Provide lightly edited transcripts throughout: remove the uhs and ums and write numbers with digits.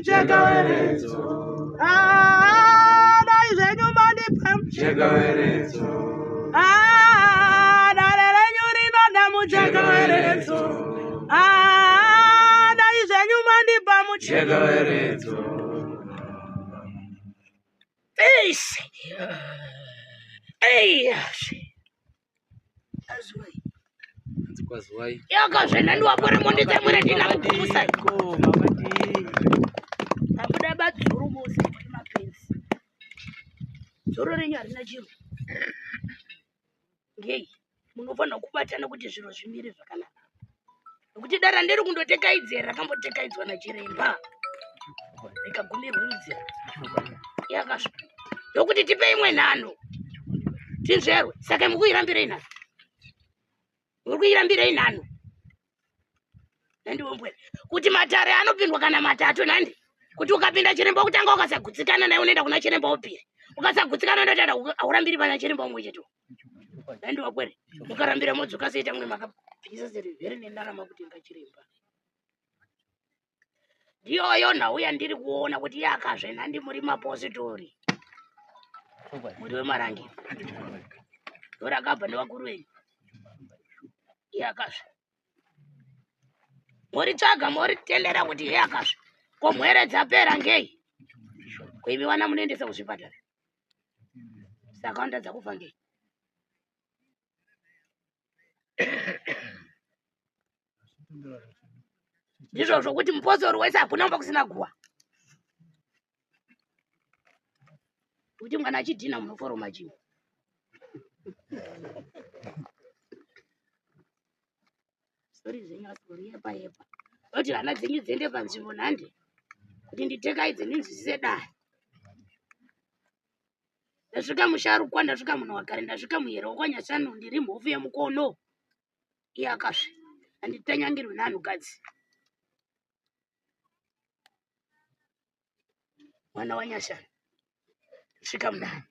muchakaweredzo. Dai zvenyu mandipa muchakaweredzo. Dare renyu rinoda muchakaweredzo. Dai zvenyu mandipa muchakaweredzo. Azwai. Yakazvena ndiwapore mondedza mwere ndina mukumusai. Abuda badzuru musi kuti mapenzi. Dzoro renyu harina chiro. Ngei munofanira kubatana kuti zviro zvimire zvakanaka. Nokuti dara ndiri kundotekaidzira rakambotekaidzwa nachiremba. Rikagumirwa rudzira. Yakazvo. Ndokuti tipe imwe nhano. Tinzverwe. Saka mukuirambirei nhano. Mukuirambirei nhano. Nandiwombwe. Kuti matare anopindwa kana matatu nandi. Kuti ukapinda chiremba kutanga ukasagutsikana naye unoenda kuna chiremba wopiri. Ukasagutsikana unoenda aurambiri pana chiremba umwe chetu. Nandiwapwere. Mukarambira modzoka seita mwe makapisa serivheri nendarama kuti ngachiremba. Ndiyoyo nhauya ndiri kuona kuti yakazvena ndi muri mapositori. Muri wemarangi. Ndorakabva nevakuru venyu. Yakazve. Muri tsvaga muri tendera kuti yakazve. Ko mwere dzapera ngei? Kuibiwa namunoendesa kuzvipatara. Saka ndadza kufa ngei? Ndizvozvo kuti mupostori wese hakuna kumba kusina guwa. Kuti mwana achidhina munoforoma chimwe. Stori zvenyu asori yepa yepa. Kuti hana dzenyu dziende panzvimbo nhande. Kuti nditekaidze ndinzwisise dai. Ndasvika musharukwa, ndasvika munhu wakare, ndasvika muyero wakanyashanu, ndiri mhofu yemukono. Yakazve. Handitanyangirwi nanhukadzi. Mwana wanyashanu. Svika mudare.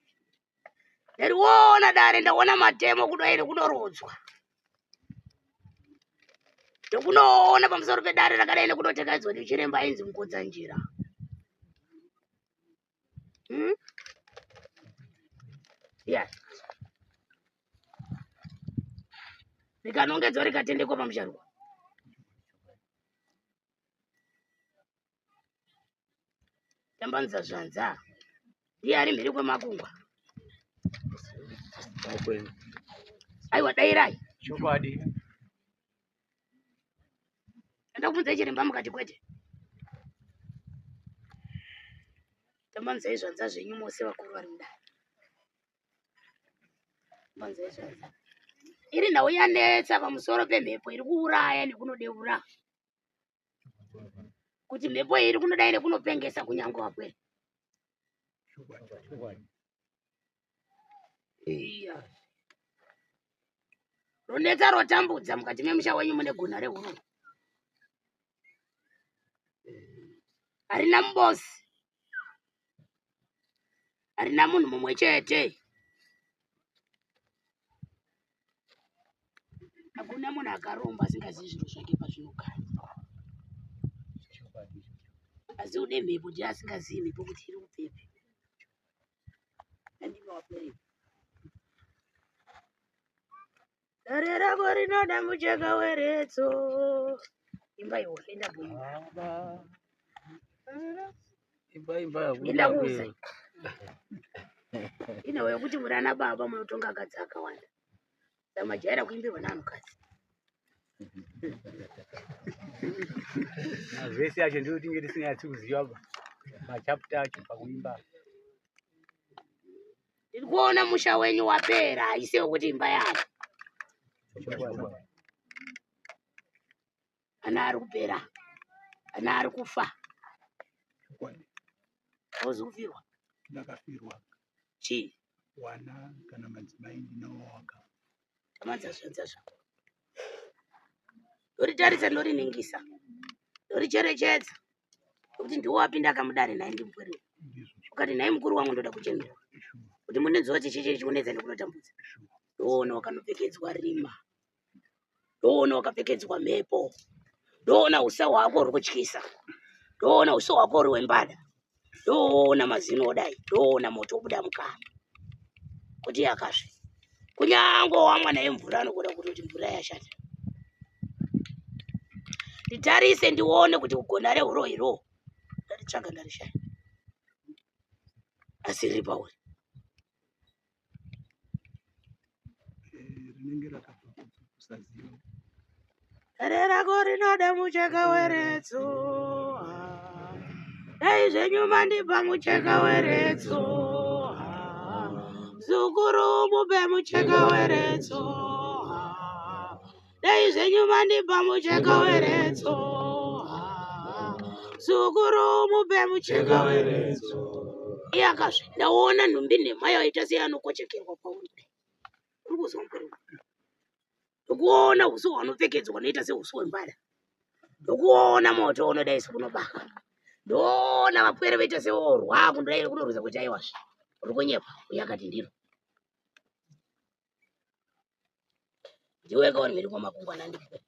Ndariona dare ndaona matemo kudaire kudorodzwa. Ndokunoona pamusoro pedare rakadai nekunotekaidzwa ndichiremba ainzi Mukodza njira. Yes. Rikanongedzwa rikatendekwa pamusharukwa. Tambanza zvanza. Ndiye ari mhiri kwemakungwa. Aiwa dairai. Chokwadi. Ndakubvunza chiremba mukati kwete. Tambanzai zvanza zvenyu mose vakuru vari mudare. Tambanzai zvanza. Iri nhau yanetsa pamusoro pemhepo iri kuuraya nekunodeura. Kuti mhepo iri kunodai nekunopengesa kunyange wapwere. Iya. Ronetsa rotambudza mukati memusha wenyu mune guna rehururu. Harina mubosi. Harina munhu mumwe chete. Hakuna munhu akaromba asingazivi zviro zvake pazvinogara. Asi ude mhepo ndiye asingazivi mhepo kuti iri kubvepi. Handingawapwere. Dare rako rinoda muchakaweredzo. Imba iwe enda kuimba. Imba. Enda kuuza. Ina kuti murana baba munotonga akadzi akawanda. Majaira kuimbirwa nanhukadzi. Zvese acho ndiro tinge tisinganyatsi kuziva machapta acho pakuimba. Ndiri kuona musha wenyu wapera, haisi wekuti imba yako. Ana ari kupera. Ana ari kufa. Hauzi kufirwa? Ndakafirwa. Chii? Wana kana madzimai ndinawo waka. Tamadza zvanza zvako. Ndoritarisa ndoriningisa. Ndoricherechedza. Kuti ndiwo wapinda akamudare naye ndimupwere. Ukati naye mukuru wangu ndoda kuchemera. Kuti munenzoti chichi chikunedza nekunotambudza. Ndoona wakanopfekedzwa rima. Ndoona wakapfekedzwa mhepo. Ndoona usa hwako uri kutyisa. ndoona uso wako uri wembada, ndoona mazino odai, ndoona moto obuda mukana. Kuti yakazve kunyange wamwana emvura anokuda kuti mvura yashata. Nditarise ndione kuti kugona rehuro iro ndaritsvaga ndarishaya, asi riri pauri. rinenge rakafa kusaziva. Dare rako rinoda mucheka weretso, dai zvenyuma ndipa mucheka weretso, zukuru mupe mucheka weretso, dai zvenyuma ndipa mucheka weretso, zukuru mupe mucheka weretso. Yakazve ndaona nhumbi nhema yaita seyanokochekerwa pauri. Uri kuzwa mukuru? Ndokuona uso hwanopfekedzwa hunoita seuso hwembada, ndokuona moto unodai sekunobaka, ndoona vapwere vaita sevorwa kunoruza kuti aiwazve uri kunyepa. Yakati ndiro ndiweka uri mhiri kwamakungwana ndikwe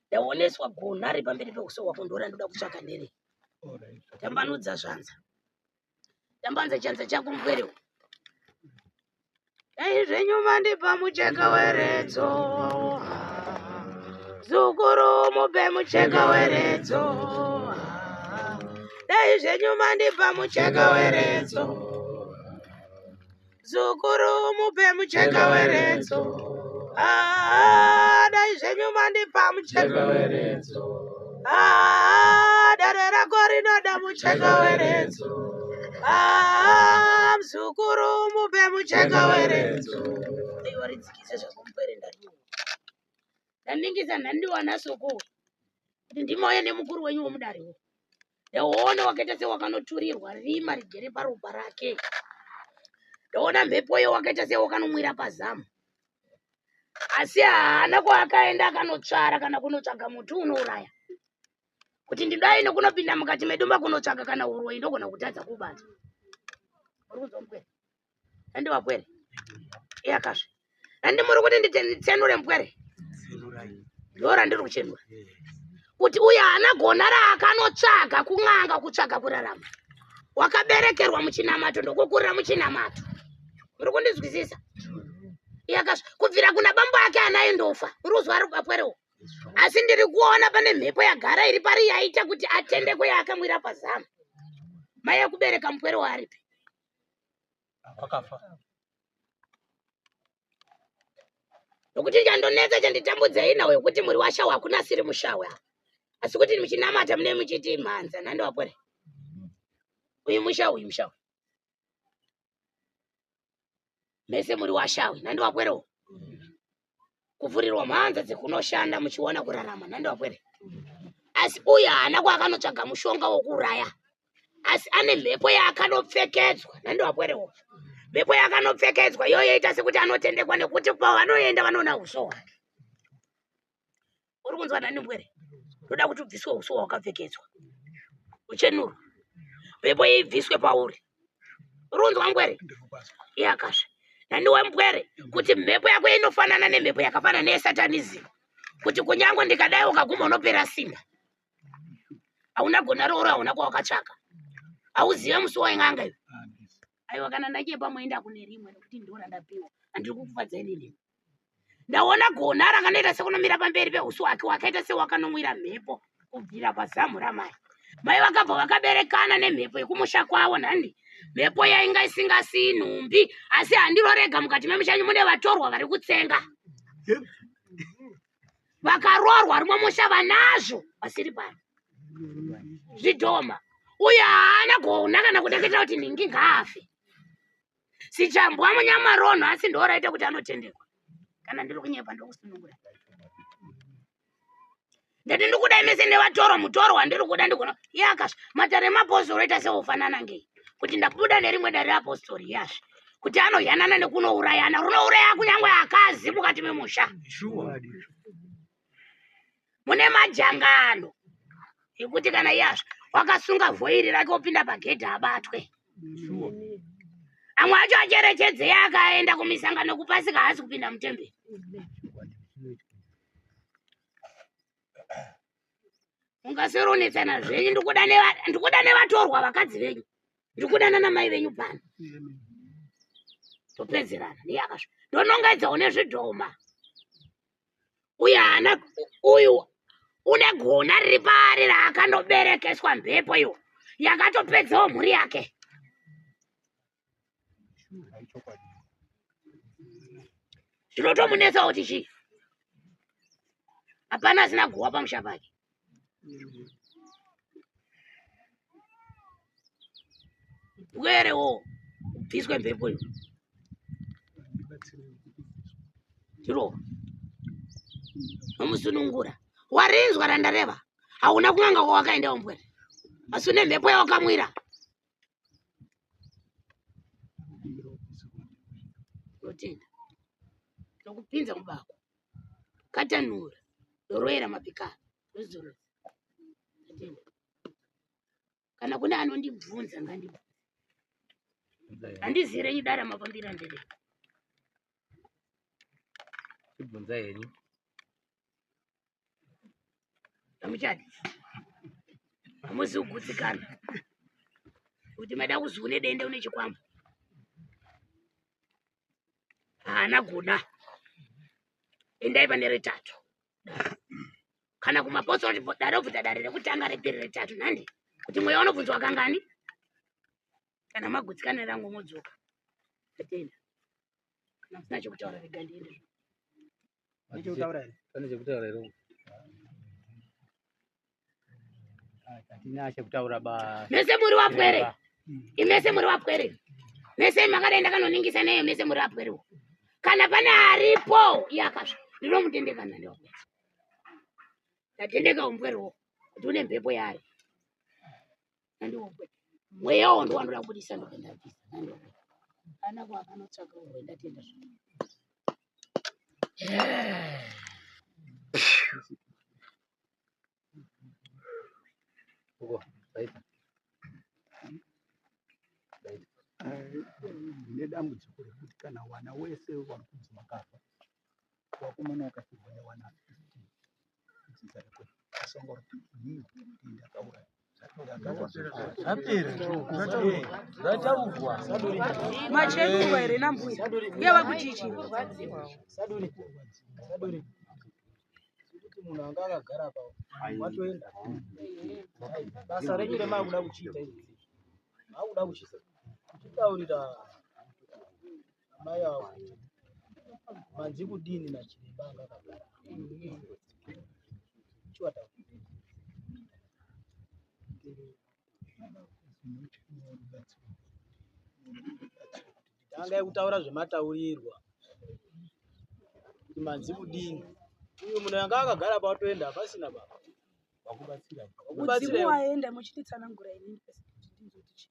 ndaoneswa gona ari pamberi peuso hwako ndora ndoda kutsvaka ndere. Tambanudza zvanza, tambanza chanza chako mukwerewo. Dai zvenyuma ndipa mucheka weretso, zukuru mupe mucheka weretso, dai zvenyuma ndipa mucheka weretso, zukuru mupe mucheka weretso, dai zvenyuma ndipa mucheka weretso, dare rako rinoda mucheka weretso, mzukuru mupe mucheka weretso. Iwe ridzikise zvako mupere ndariwo. Ndandingisa ndandiwana soko kuti ndimauya nemukuru wenyu womudariwo. Ndaona wakaita sewakanoturirwa rima rigere paropa rake. Ndaona mhepoyo wakaita sewakanonwira pazamu. Asi haana kwaakaenda akanotsvara kana kunotsvaga muti unouraya. Kuti ndidai nekunopinda mukati medumba kunotsvaga kana uroi ndogona kutadza kubata. Uri kuzwa mupwere? Ndandiwapwere? Yakazve ndandimuri kuti nditsenure mupwere? Ndora ndiri kuchenura kuti uyu haana gona raakanotsvaga kun'anga kutsvaga kurarama. Wakaberekerwa muchinamato ndokukurira muchinamato. Muri kundizwisisa? Yakazve kubvira kuna bambo ake anaindofa. Uri kuzwa ari kupapwerewo? Asi ndiri kuona pane mhepo yagara iri pari yaita kuti atende kwayakamwira pazamu. Mai akubereka mupwere waaripi? Wakafa. Nokuti chandonetsa chanditambudzai nawo kuti muri washawa hakuna siri mushawa. Asi kuti muchinamata mune muchiti mhanza ndandiwapwere. Uyu mushawi, uyu mushawi. Mese muri washawi ndandiwapwerewo. Kuvhurirwa mhanza dzekunoshanda muchiona kurarama ndandiwapwere. Asi uyu haana kwaakanotsvaga mushonga wokuuraya. Asi ane mhepo yaakanopfekedzwa ndandiwapwerewo. Mhepo yakanopfekedzwa yoita sekuti anotendekwa nekuti pavanoenda vanoona uso hwake. Uri kunzwa ndandiwapwere? Ndoda kuti ubviswe uso hwakapfekedzwa. Uchenuru. Mhepo ibviswe pauri. Uri kunzwa mupwere? Yakazve ndandiwe mupwere kuti mhepo yako inofanana nemhepo yakafanana nesatanizim. Kuti kunyange ndikadai ukaguma unopera simba. Hauna gona rooro, hauna kwawakatsvaka. Hauzive musi waing'anga iwe. Aiwa kana ndachepa muenda kune rimwe nokuti ndora ndapiwa. Handiri kukufadzai nini. Ndaona gona rakanoita sekunomira pamberi peuso hwake wakaita sewakanonwira mhepo kubvira pazamu ramai. Mai vakabva vakaberekana nemhepo yekumusha kwavo nhandi. Mhepo yainga isingasiyi nhumbi, asi handiro rega mukati memushanyu mune vatorwa vari kutsenga. Vakaroorwa rumwe musha vanazvo vasiri pano. Zvidhoma. Uyu haana gona kana kudeketera kuti ningi ngaafe. Sichambwa munyama ronho asi ndoraita kuti anotendekwa. Kana ndiri kunyepa ndokusunungura. Ndati ndikudai mese nevatoro mutoro wandiri kuda ndigona. Yakazve matare mapostori oita seufanana ngei. Kuti ndabuda nerimwe dare apostori yazve. Kuti anoyanana nekunourayana. Runouraya kunyange akazi mukati memusha. Mune majangano ekuti kana yazve wakasunga vhoiri rake opinda pagedhi abatwe. Amwe acho acherechedze akaenda kumisangano kupasika haasi kupinda mutemberi. Ungaseronetsana zvenyu ndikuda nevatorwa vakadzi venyu. Ndikudana namai venyu pano. Topedzerana neyakasvo. Ndonongaidza une zvidhoma. Uyu une gona riri pari raakandoberekeswa mhepo iyo. Yakatopedzawo mhuri yake. Zvinotomunetsawo kuti chii? Hapana asina guwa pamusha pake. Bwerewo ubviswe mhepo iyo. Chiro nomusunungura. Warinzwa randareva. Hauna kun'anga kwawakaenda umbwere. Asi une mhepo yawakamwira. Rotenda. Ndokupinza mubako. Katanura. Ndoroera mapikano. Ndozorora. Rotenda. Kana kune anondibvunza ngandibvunza. Handizire nyidara mapambira ndere. Ibvunza henyu. Amuchadi. Hamuzi kugutsikana. Kuti mada kuzi une dende une chikwambo. Haana guna. Endai pane retatu. Kana kumaposa kuti dare kubvita dare rekutanga repiri retatu nandi. Kuti mweya unobvunzwa kangani? Kana magutsikana rangu modzoka. Atenda. Kana musina chekutaura rega ndiende. Pane chekutaura here. Hatina chekutaura ba. Mese muri wapwere. Imese muri wapwere. Mese makadaenda kanoningisa neyo mese muri wapwere. Kana pane aripo yakasva. Ndinomutendekana ndiwo. Ndatendeka umbwerewo. Kuti une mhepo yayo. Nandiwo. Mweya wo ndowandora kubudisa ndokuenda bvisa. Nandiwo. Ana kwakanotsvaka uwe ndatenda zvino. Uko, baita. Nedambudziko rekuti kana wana wese warikudzi wakafa wakomana wakafirwa newana 15 asongora ndakaura Macheruwa here nambuya. Yava kuti ichi. Saduri. Kuti munhu anga akagara pa watoenda. Basa renyu remakuda kuchiita izvi. Makuda kuchiita. Kutaurira mai avo. Manzi kudini nachiremba anga akagara. Chiwata. Tanga yekutaura zvemataurirwa. Kuti manzi kudini. Uyu munhu anga akagara pa watoenda pasina baba. Wakubatsira. Mudzimu waenda muchititsanangura inini pasi kuti ndizoti chi.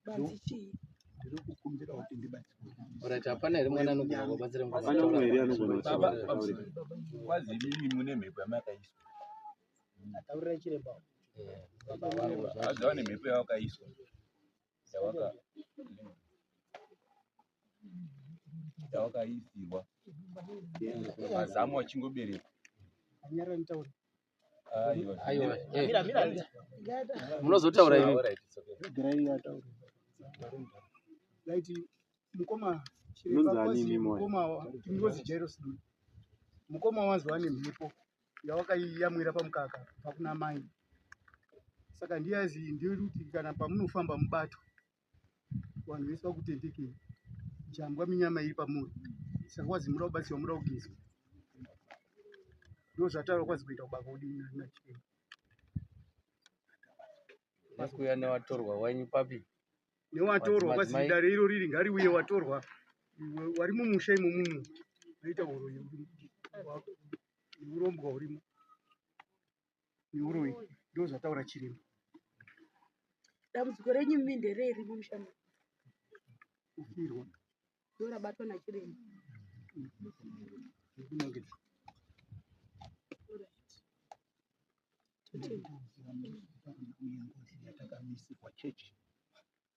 Banzi chi. Ndiri kukumbira kuti ndibatsire. Orati hapana here mwana anogona kubatsira mwana. Hapana umwe here anogona Baba, kwazivimi mune mhepo yamakaiswa. Ataurira chiremba. Aziva nemhepo yawakaiswa. Yawakaisirwa. Mazamu achingoberekwa. Anyara nitauri. Aiwa. Mira. Munozotaura ini. Grai yataura. Laiti mukoma chiremba kwazi mukoma tingozi Jerusalem. Mukoma wanzwa ane mhepo yawakaiyamwira pamukaka pakuna mai. Saka ndiyazi ndiri kana pamunofamba mubato vanhu vese vakutendekei jambwa minyama iri pamuri saka kwazi muri kubatsirwa muri kugezwa ndo zvataura kwazi kuita kubaka kudini nachiremba Nekuya newatorwa wanyu papi. Newatorwa kwazi dare iro riri ngariuye watorwa wari mumusha imomumo noita uroyi neurombwa urimo neuroyi ndo zvataura chiremba. Dambudziko renyu mimi ndereri mumushando. Kufirwa Ndorabatwa nachiremba.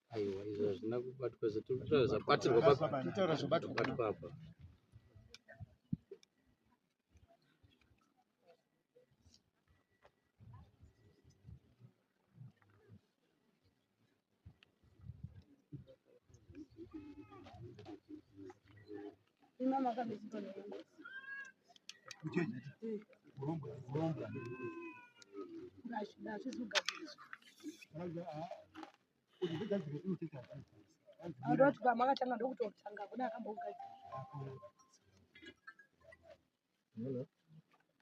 Aiwa, izvo hazvina kubatwa zvatiri zvabatirwa papa. Tutaura zvabatwa Papa. Imama kamezito nengo. Andoti kama akatanga ndokutotanga kuna akambogadzira.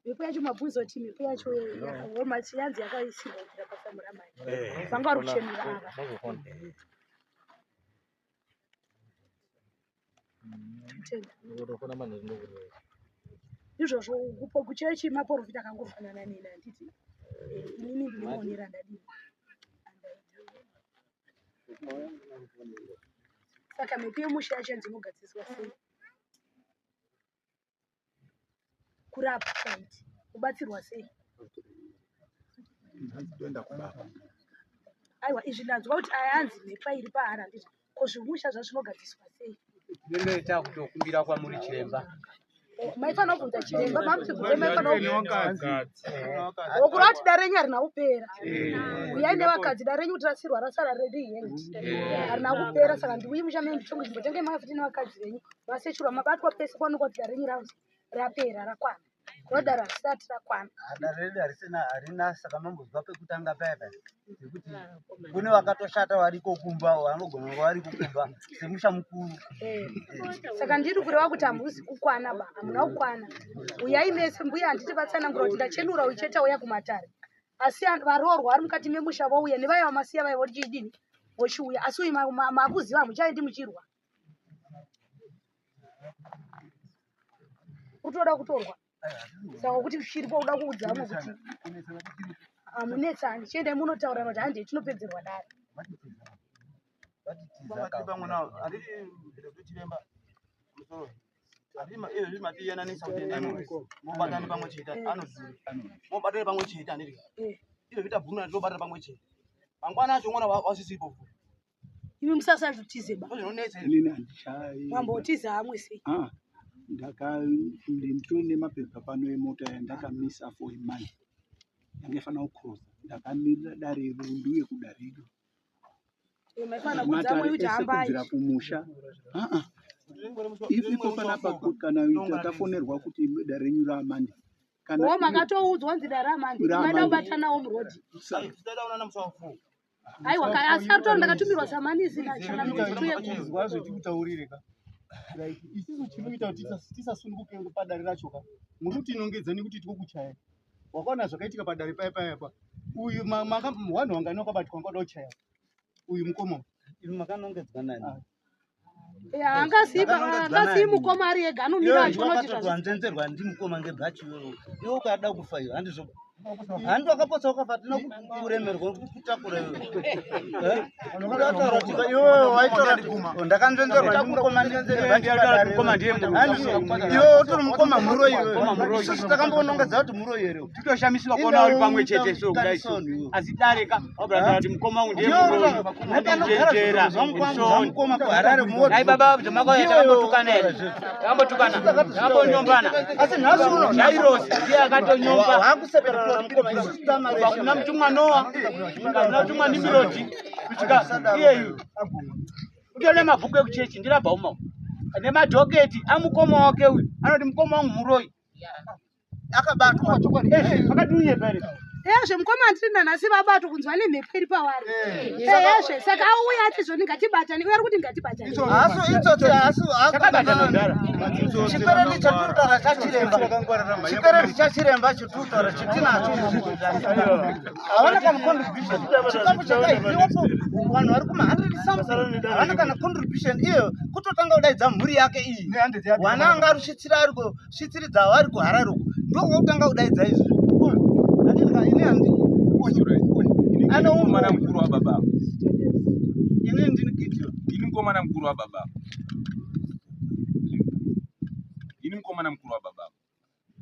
Mipo yacho mabvunzo ti mipo yacho yakawoma chiyanzi yakaisirwa kuda pafamura mai. Vanga ruchemira ava. Izvozvo kupo kuchechi maporofita akangofanana neni handiti. Inini ndinoonera ndadini. Saka mipo yemusha yacho ndinogadziswa sei? Kurapa saiti kubatsirwa sei? Aiwa izvi ndanzwa kuti ayanzi mipa iri paari handiti ko zvimusha zvazvinogadziswa sei? Zvinoita kutokumbira kwamuri chiremba. Maifana kubvunza chiremba mamuti kubve maifana kubvunza. Wokura kuti dare renyu harina kupera. Uyai nevakadzi dare renyu kuti rasirwa rasara redu yendi. Harina kupera saka ndiuyi mushameni ndichongo ndimbotenge mafuti nevakadzi venyu. Vasechurwa mabatwa pese kwaonekwa kuti dare renyu rapera rakwana. Rodara risati rakwana. Dare redu harina saka mambozwa pekutanga paya. Ngekuti kune vakatoshata variko kumba vanogona kuva vari kukumba semusha mukuru. Saka ndiri kureva kuti hambuzi kukwana ba, hamuna kukwana. Uyai mese mbuya handiti vatsanangura kuti ndachenura ucheta uya kumatare. Asi varoorwa vari mukati memusha vouya nevaya vamasiya vaya vochidini vochiuya. Asi uyu makuziva muchaendi muchirwa. Utoda kutorwa. Saka kuti chiripo uda kuudza vamwe kuti amunetsani chiendai munotaura kuti handei tinopedzerwa dare. Imi musasazvitize ba. Mambotiza hamwe sei? Ndine mapepa pano emota yandakamisa for imani yangefanira kucross ndakamirira dare rundu yekudarido kubvira kumusha ipo panapa kana takafonerwa kuti dare renyu raamandi kana makatoudzwa nzi dare raamandi maida kubatanawo murodhi aiwa asi arito ndakatumirwa samanisi nachanazwa zvetikutaurire ka isusu chinoita kuti tisasununguke padare racho ka muruti inongedzani kuti tikokuchaya wakaona zvakaitika padare paya pa uyu vanhu vangani wakabatwa ngada kuchaya uyu mukoma imi makanongedzwa nani angasiyi mukoma ari ega anomira achionotizvanzenzerwa ndi mukoma ngebhachi iwe ukada kufa iyo handizvo handi wakapotsa ukafa tina kuremerwa kutakura iwe waitora ndakanzenzerwa ndimukoma iwe utori mukoma muro iwe isusu takambonongedza kuti muro here titoshamisika kuona uri pamwe chete so kudai asi dareka wabratara kuti mukoma ungu ndiye muroijeera mukoma kuharare ai baba zvamakaita takambotukana here takambonyombana asi nhasi uno jairosi ndiye akatonyomba hakusepera kuna mtumwa Noa kuna mtumwa Nimirodi kusvika iyeyu utone mabhuku ekuchechi ndirabhauma nemadhoketi amukoma wake uyu anoti mukoma wangu muroi akabatwa akadunye pere Yezve mukoma ndina nasi vabato kunzwa nemhepo iri pavari. Yezve saka auya ati zvoni ngatibatane uya kuti ngatibatane. Aso itsotsi akabatana ndara. Chipereni chatutara chachiremba. Chipereni chachiremba chitutara chitinacho. Hawana kana contribution. Chikapu chakaidziwapo vanhu vari kuma 100,000. Hawana kana contribution iyo kutotanga kudaidza mhuri yake iyi. Wana anga rusvitsira ariko svitiridza vari kuharare uko. Ndokutanga kudaidza izvi. Ana umana mkuru wa baba. Ini ndini kitu. Ini mkomana mkuru wa baba. Ini mkomana mkuru wa baba.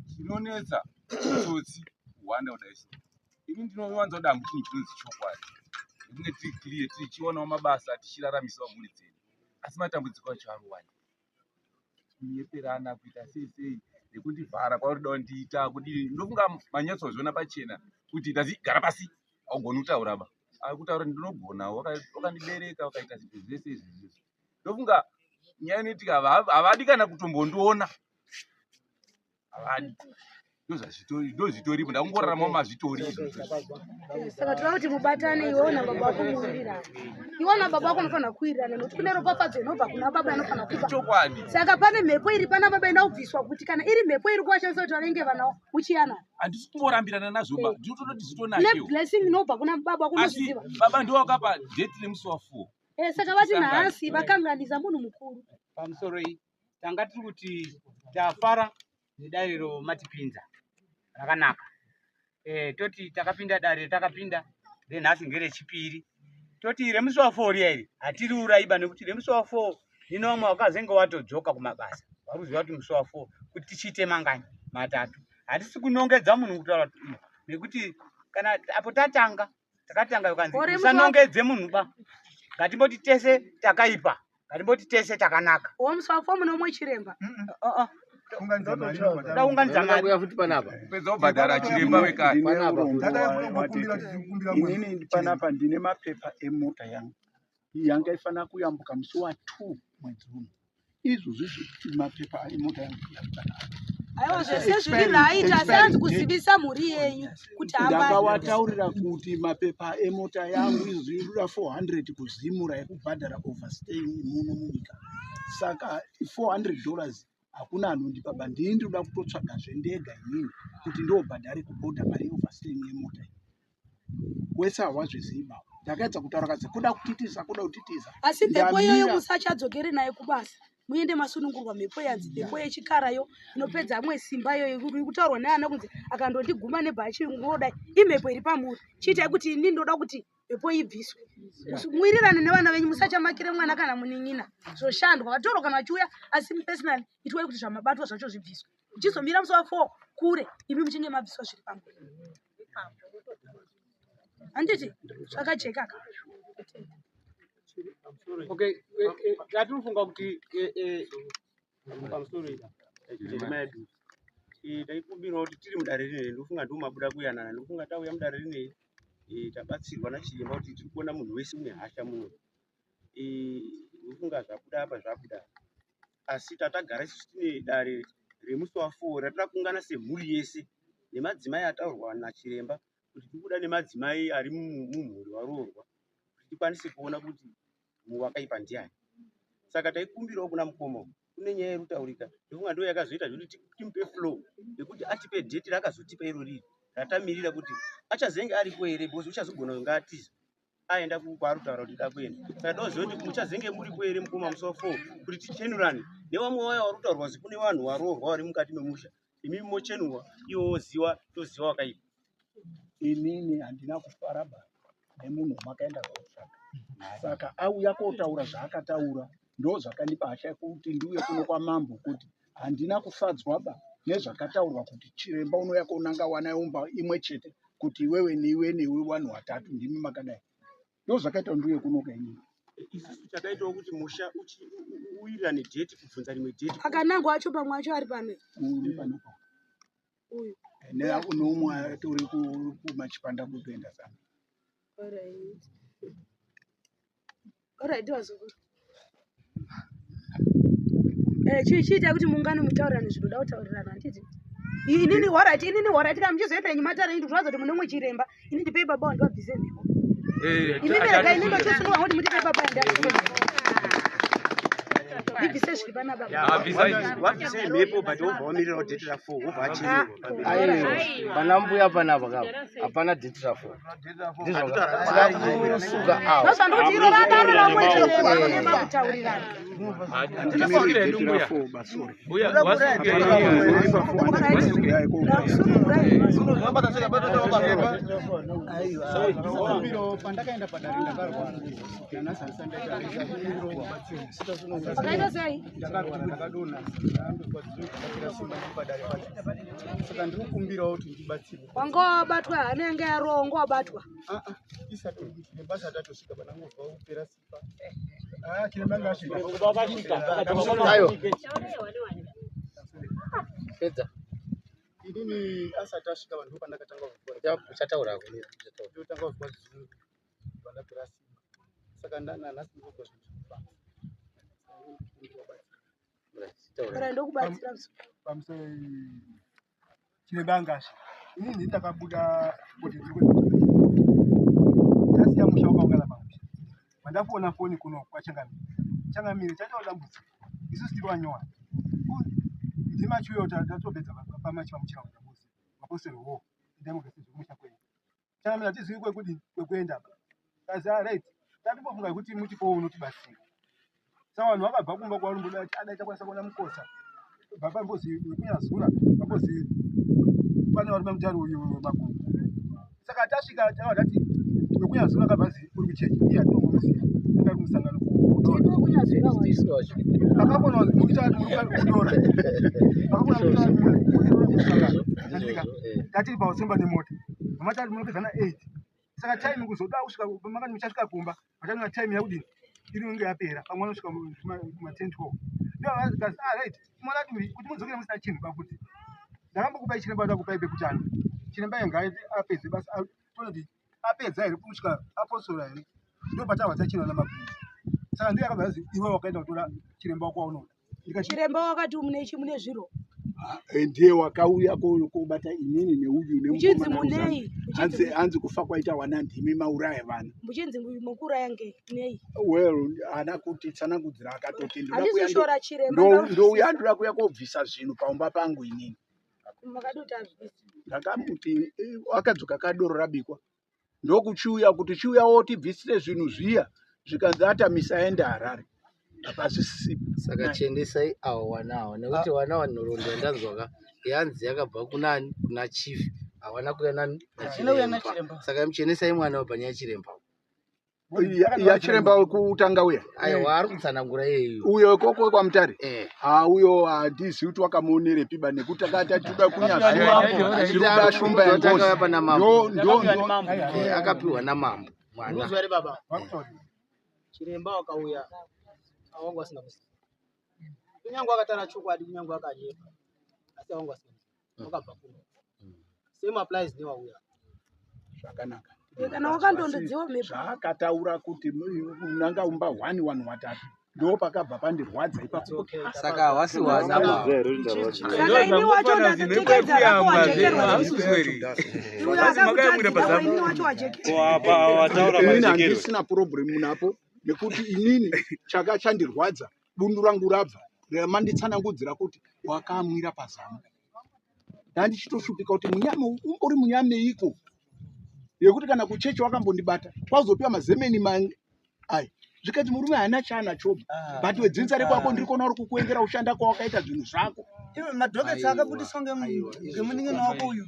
Chinonetsa tsotsi wanda udaisi. Ini ndinowanza kuda muchini chinonzi chokwadi. Ndinge tiri tichiona mabasa tichiraramisa mhuri dzedu. Asi matambudziko acho aruwani. Kunyeperana kuita sei nekuti vhara kwauri ndiita kuti ndofunga manyatso zviona pachena kuti ndazi gara pasi augoni kutaura ba akutaura ndinogona wakandibereka wakaita zvese izvi ndofunga nyaya inoitika havadi kana kutombondiona havadi ndozvitoripo ndakungoraramawo mazvitori saka toda kuti mubatane iweona baba wako muwirirane iweona baba wako unofanira kuwirirana nokuti kune ropafadzo inobva kuna baba inofanira kuva chokwadi saka pane mhepo iri pana baba inoda kubviswa kuti kana iri mhepo iri kuwashandisa kuti vanenge vanawo uchiyanana handisi kumborambirana nazvo ndinototi ne zvitonazvo blessing inobva kuna baba wako asi unozviziva baba ndiwakapa dheti remusi wa4 saka vati nhasi vakanganisa munhu mukuru pamusoro iyi tanga tiri kuti tafara nedariro matipinza rakanaka toti takapinda dare takapinda renhasi ngerechipiri toti remusi wa4 riya iri hatiri uraiba nekuti remusi wa4 nino vamwe wakazenge watodzoka kumabasa waruziva kuti musi wa4 kuti tichiite mangani matatu hatisi kunongedza munhu kutaura nekuti kana apo takatanga ukanzi musanongedze munhu ba ngatimboti tese takaipa ngatimboti tese takanaka musi wa4 muno mumwe chiremba daunganidza mari futi panapa kupedza kubhadhara chiremba wekare inini panapa ndine mapepa emota yangu yanga ifanira kuyambuka musi wa2 mwedzi uno izvozvi zvekuti mapepa emota yangu yakanaka aiwa zvese zviri raaita asi anzi kuzivisa mhuri yenyu kuti ndakawataurira kuti mapepa emota yangu izvirura 400 kuzimura ekubhadhara overstaying muno munyika saka $400 hakuna anondipa ba ndini ndoda kutotsvagazve ndega inini kuti ndobhadhare kubhodha mari overstaying yemota wese hawazviziva ndakaedza kutaura kadzi kuda kutitiza asi mhepo iyoyo musachadzokere naye kubasa muende masunungurwa mhepo yanzi mhepo yechikarayo inopedza amwe simba iyoyo iri kutaurwa neana kunzi akandondiguma nebhachi ngodai imhepo iri pamuri chiitai kuti ini ndoda kuti mhepo ibviswe muwirirane nevana venyu musachamakire mwana kana munin'ina zvoshandwa vatoro kana vachiuya asi personally itiwai kuti zvamabatwa zvacho zvibviswe uchizomira musi wa4 kure imi muchinge mabviswa zviri pamuri handiti zvakajeka okay yatinofunga kuti pamusoro medu taikumbirawo kuti tiri mudare rinei ndofunga ndomabuda kuyanana ndofunga tauya mudare rinei tabatsirwa nachiremba kuti tiri kuona munhu wese une hasha muno ndofunga zvabuda apa zvabuda asi tatagara isusu tine dare remusi wa4 ratira kungana semhuri yese nemadzimai ataurwa nachiremba kuti tikuda nemadzimai ari mumhuri waroorwa kuti tikwanise kuona kuti wakaipa ndiani saka taikumbirawo kuna mukoma kune nyaya yerutaurika ndofunga ndo yakazoita zvokuti timupe flow yekuti atipe dheti rakazotipa iro riri ratamirira kuti achazenge aripo here bhozi uchazogona kunga atiza aenda kwarutaura kuti da kuenda saka doziva kuti muchazenge muripo here mukoma musi wa4 kuti tichenurane nevamwe waya warutaurwa zi kune vanhu varoorwa vari mukati memusha imi mochenurwa iwo woziva toziva wakaipa inini handina kufara ba nemunhu makaenda kotsvaka saka auya kotaura zvaakataura ndo zvakandipa hasha yekuti ndiuye kuno kwamambo kuti handina kufadzwa ba nezvakataurwa kuti chiremba unouya konanga wanaumba imwe chete kuti iwewe newe vanhu vatatu ndimi makadai ndo zvakaita ndiuye kuno kainini isusu chakaitawo kuti musha uwirirane dheti kubvunza rimwe dheti akanangwa acho pamwe acho ari pane uri panopa uyu neumwe atori kumachipanda kutoenda sana alright wazukuru chiita kuti mungane mutaurirane zvinoda kutaurirana handiti inini alright kana muchizoenda yenyu mataura indi zvazoti mune mwe chiremba ini ndipei baba wandibabvise mhepo imi mereka ini ndochisunwa kuti mutipei baba ndibvise zviri pana baba wabvise mhepo but wobva wamirirawo dheti ra4 wobva achenurwa pana mbuya panapa kapa hapana dheti ra4 ndizvosuka awo ndozvandikuti iro radaro ramwe chiremba mune makutaurirana pandakaenda padare ndakarwara akaita sei ndakarwara ndakadonha ndandozwa simba padare pacho saka ndiri kukumbirawo kuti ndibatsirwe wanga wabatwa hana yanga yarowa wanga wabatwa isati nebasa tatosvika panangozwa kupera simba ayo pedza inini asati asvika vanhu pandakatanga uchataura ndotanga kuzwa zizungu pandapera simba saka ndanhasi ndinozwa zvinhu ndokubatsira pamusoro chiremba angasha inini ndakabuda kuti ndasiya musha wakaungana pamusha mandakuona foni kuno Changamire chaita dambudziko isusu tiri vanyowani ndimachuyo tatopedza pamachi pamuchira mudambuzi mapostori wo ndamugasi zvomusha kwenyu Changamire hatizivi kwekuenda kazi right tatipofunga kuti mutipo unotibatsira saka vanhu vakabva kumba kwavarumboda kuti adai takwanisa kuona mukosa baba mbozi kunyazura mbozi pane vari pamutaro uyu magumu saka tasvika tavati wekunyazura kabhazi uri kuchechi iye atinomuziva anga ri musangano akakona muita kudora tatiri pausemba nemota amatari munopedzana 8 saka time kuzoda kusvika makani muchasvika kumba matanina time yakudini inenge yapera pamwe anosvika kuma10 12 ndovazikazi right mwana duri kuti mudzokere musina chinhu pakuti ndakambokupai chiremba ndakupai pekutanga chiremba yengai apedze basa tonoti apedza here kusvika apostora here ndopatahwadza chino namabhiri saka ndiyo akabvazi iwe wakaenda kutora chiremba wako waunoda chiremba wakati mune zviro ndiye wakauya kubata inini neuyu muchinzi munei hanzi kufa kwaita wana ndimi mauraya vana muchinzi mukuraya ngei nei well ana kuti tsanangudzira akatoti handisishora chiremba ndouya ndoda kuya kobvisa zvinhu paumba pangu inini makadi kuti azvisi ndakamuti akadzoka kadoro rabikwa ndokuchiuya kuti chiuya wotibvisire zvinhu zviya zvikanzi atamisa aende Harare apazvisisipo saka chendesai avo wanawo nekuti wanawo nhoroondo ndanzwaka yanzi yakabva kunani kuna chief hawana kuya nani nachiremba saka muchendesai mwana panyaya chiremba yachiremba wekutanga uya aiwa ari kutsanangura iyeyo uyo ikoko kwamutare uyo handizivi kuti wakamuonere piba nekuti akati atida kunyazva shumba akapiwa namambo mwana chiremba wakauya awangu asina kusiya kunyange akatara chokwadi kunyange akanyepa asi awangu asina kusiya wakabva kuno same applies newauya zvakanaka kana wakandondodziwa mhepo zvaakataura kuti unanga umba 1 1 3 ndo pakabva pandirwadza ipapo saka hawasi wana saka ini wacho ndatekedza rako wajekerwa ini wacho wajekerwa handisina problem napo nekuti inini chaka chandirwadza bundu rangu rabva ramanditsanangudzira kuti wakamwira pazamu ndandichitoshupika kuti munyame umbori munyame iko yekuti kana kuchechi wakambondibata kwazopiwa mazemeni mangi ai zvikati murume haana chaanachoba but wedzinza rekwako ndirikona uri kukuengera ushanda kwawakaita zvinhu zvako iwe madhoketsa akabudiswa ngemuning'ino wako uyu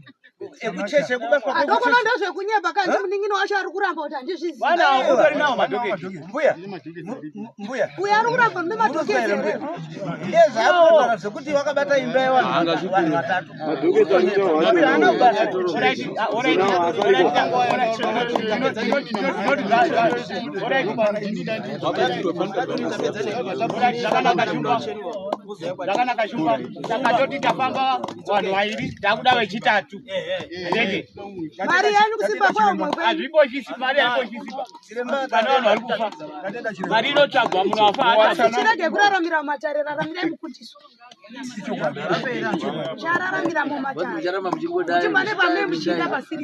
ekucheche ekubatwa akakona ndozvekunyeba kanzi muning'ino wacho ari kuramba kuti handizvizivi wana utori nawo madhoketi mbuya uyo ari kuramba mune madhoketi here ezvaakutaura zvekuti wakabata imba yevanhu vatatu zvakanaka shumba takatoti tafamba vanhu vairi takuda vechitatu mari yani kusimba kwamwe hazvimboshisi mari haimboshisipa kana vanhu vari kufa mari inotsvagwa munhu wafa chirege kuraramira mumatare raramirai mukutiso chararamira mumatare kuti pane pamwe muchiita pasiri